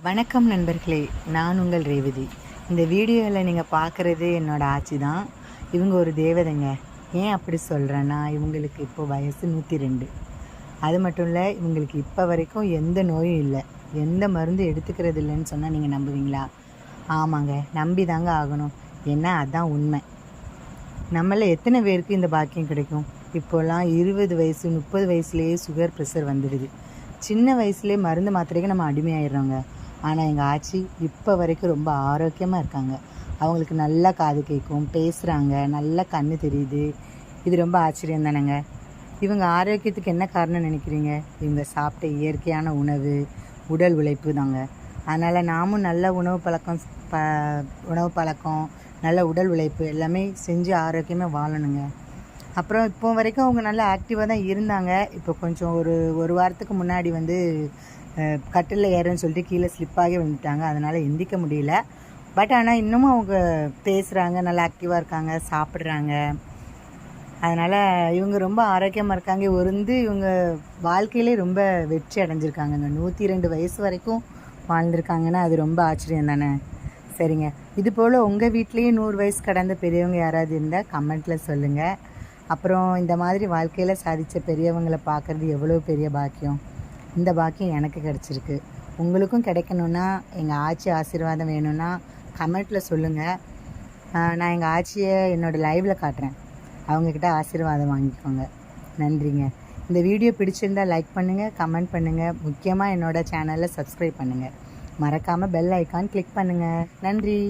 வணக்கம் நண்பர்களே, நான் உங்கள் ரேவதி. இந்த வீடியோவில் நீங்கள் பார்க்குறது என்னோடய ஆச்சி தான். இவங்க ஒரு தேவதைங்க. ஏன் அப்படி சொல்கிறேன்னா, இவங்களுக்கு இப்போது வயசு 102. அது மட்டும் இல்லை, இவங்களுக்கு இப்போ வரைக்கும் எந்த நோயும் இல்லை, எந்த மருந்து எடுத்துக்கிறது இல்லைன்னு சொன்னால் நீங்கள் நம்புவீங்களா? ஆமாங்க, நம்பி தாங்க ஆகணும். ஏன்னா அதுதான் உண்மை. நம்மள எத்தனை பேருக்கு இந்த பாக்கியம் கிடைக்கும்? இப்போல்லாம் 20 வயசு 30 வயசுலேயே சுகர் ப்ரெஷர் வந்துடுது. சின்ன வயசுலேயே மருந்து மாத்திரைக்கு நம்ம அடிமையாயிடுறோங்க. ஆனால் எங்கள் ஆச்சி இப்போ வரைக்கும் ரொம்ப ஆரோக்கியமாக இருக்காங்க. அவங்களுக்கு நல்லா காது கேட்கும், பேசுகிறாங்க, நல்லா கண் தெரியுது. இது ரொம்ப ஆச்சரியம் தானேங்க. இவங்க ஆரோக்கியத்துக்கு என்ன காரணம் நினைக்கிறீங்க? இவங்க சாப்பிட்ட இயற்கையான உணவு, உடல் உழைப்பு தாங்க. அதனால் நாமும் நல்ல உணவு பழக்கம் நல்ல உடல் உழைப்பு எல்லாமே செஞ்சு ஆரோக்கியமாக வாழணுங்க. அப்புறம் இப்போ வரைக்கும் அவங்க நல்லா ஆக்டிவாக தான் இருந்தாங்க. இப்போ கொஞ்சம் ஒரு வாரத்துக்கு முன்னாடி கட்டிலில் ஏறன்னு சொல்லிட்டு கீழே ஸ்லிப்பாகி விழுந்துட்டாங்க. அதனால் எந்திக்க முடியல. பட் ஆனால் இன்னமும் அவங்க பேசுகிறாங்க, நல்லா ஆக்டிவாக இருக்காங்க, சாப்பிட்றாங்க. அதனால் இவங்க ரொம்ப ஆரோக்கியமாக இருக்காங்க. இவங்க வாழ்க்கையிலே ரொம்ப வெற்றி அடைஞ்சிருக்காங்கங்க. 102 வயசு வரைக்கும் வாழ்ந்திருக்காங்கன்னா அது ரொம்ப ஆச்சரியம் தானே. சரிங்க, இது போல் உங்கள் வீட்லேயே 100 வயசு கடந்த பெரியவங்க யாராவது இருந்தால் கமெண்ட்டில் சொல்லுங்கள். அப்புறம் இந்த மாதிரி வாழ்க்கையில் சாதித்த பெரியவங்களை பார்க்குறது எவ்வளோ பெரிய பாக்கியம். இந்த பாக்கியம் எனக்கு கிடச்சிருக்கு. உங்களுக்கும் கிடைக்கணுன்னா, எங்கள் ஆச்சி ஆசீர்வாதம் வேணும்னா கமெண்ட்டில் சொல்லுங்கள். நான் எங்கள் ஆச்சியை என்னோடய லைவில் காட்டுறேன். அவங்கக்கிட்ட ஆசீர்வாதம் வாங்கிக்கோங்க. நன்றிங்க. இந்த வீடியோ பிடிச்சிருந்தால் லைக் பண்ணுங்கள், கமெண்ட் பண்ணுங்கள். முக்கியமாக என்னோடய சேனலை சப்ஸ்கிரைப் பண்ணுங்கள். மறக்காமல் பெல் ஐக்கான் கிளிக் பண்ணுங்கள். நன்றி.